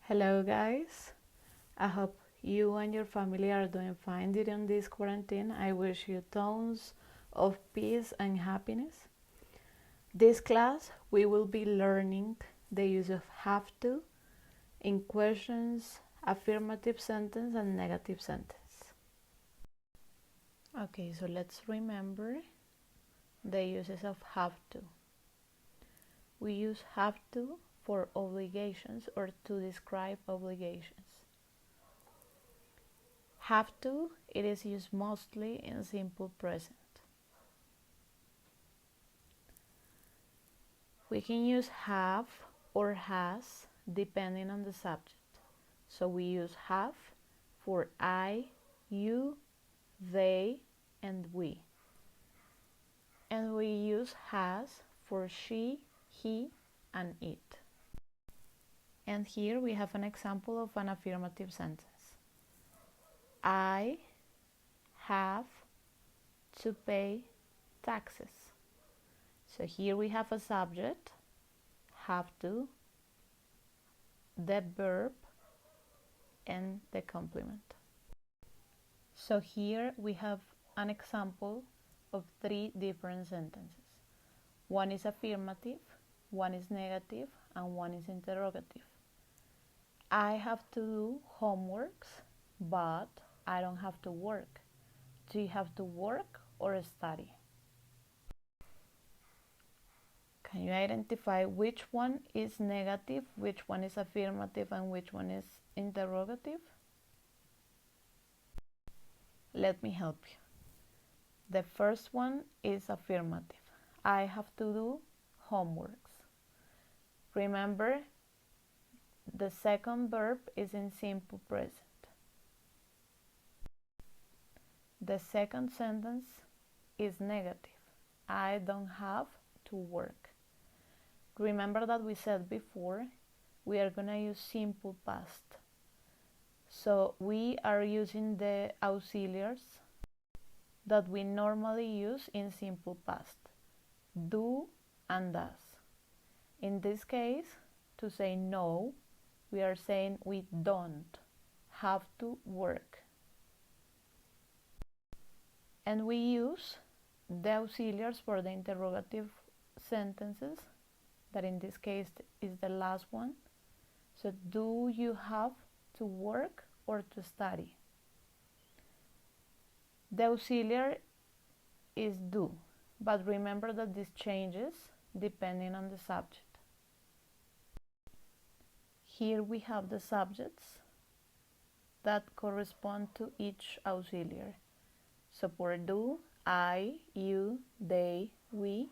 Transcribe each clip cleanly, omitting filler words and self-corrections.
Hello guys, I hope you and your family are doing fine during this quarantine. I wish you tons of peace and happiness. This class we will be learning the use of have to in questions, affirmative sentence and negative sentence. Okay, so let's remember the uses of have to. We use have to for obligations or to describe obligations. Have to, it is used mostly in simple present. We can use have or has depending on the subject. So we use have for I, you, they, and we. And we use has for she, he, and it. And here we have an example of an affirmative sentence. I have to pay taxes. So here we have a subject, have to, the verb, and the complement. So here we have an example of 3 different sentences. One is affirmative, one is negative, and one is interrogative. I have to do homeworks, but I don't have to work. Do you have to work or study? Can you identify which one is negative, which one is affirmative, and which one is interrogative? Let me help you. The first one is affirmative. I have to do homeworks. Remember, the second verb is in simple present. The second sentence is negative. I don't have to work. Remember that we said before, we are going to use simple past. So we are using the auxiliaries that we normally use in simple past. Do and does. In this case, to say no, we are saying we don't have to work. And we use the auxiliaries for the interrogative sentences, that in this case is the last one. So do you have to work or to study? The auxiliary is do, but remember that this changes depending on the subject. Here we have the subjects that correspond to each auxiliary. So for do, I, you, they, we,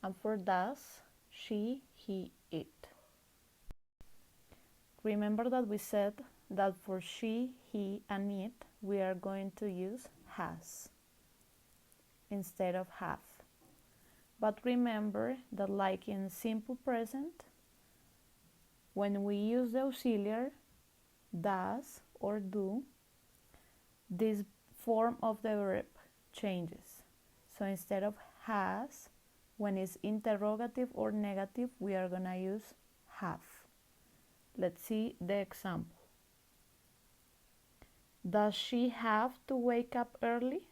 and for does, she, he, it. Remember that we said that for she, he, and it, we are going to use has instead of have. But remember that like in simple present, when we use the auxiliary does or do, this form of the verb changes. So instead of has, when it's interrogative or negative, we are going to use have. Let's see the example. Does she have to wake up early?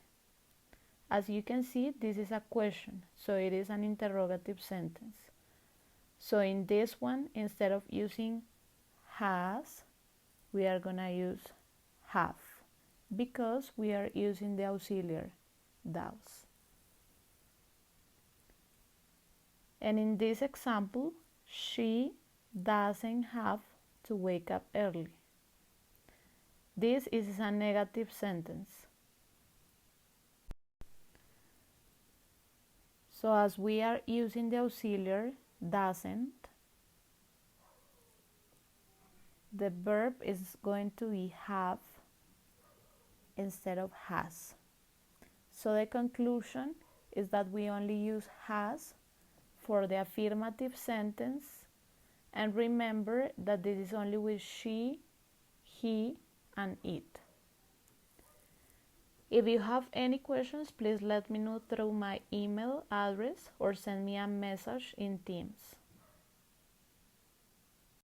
As you can see, this is a question, so it is an interrogative sentence. So in this one, instead of using has, we are going to use have, because we are using the auxiliary does. And in this example, she doesn't have to wake up early. This is a negative sentence. So as we are using the auxiliary doesn't, the verb is going to be have instead of has. So the conclusion is that we only use has for the affirmative sentence, and remember that this is only with she, he, and it. If you have any questions, please let me know through my email address or send me a message in Teams.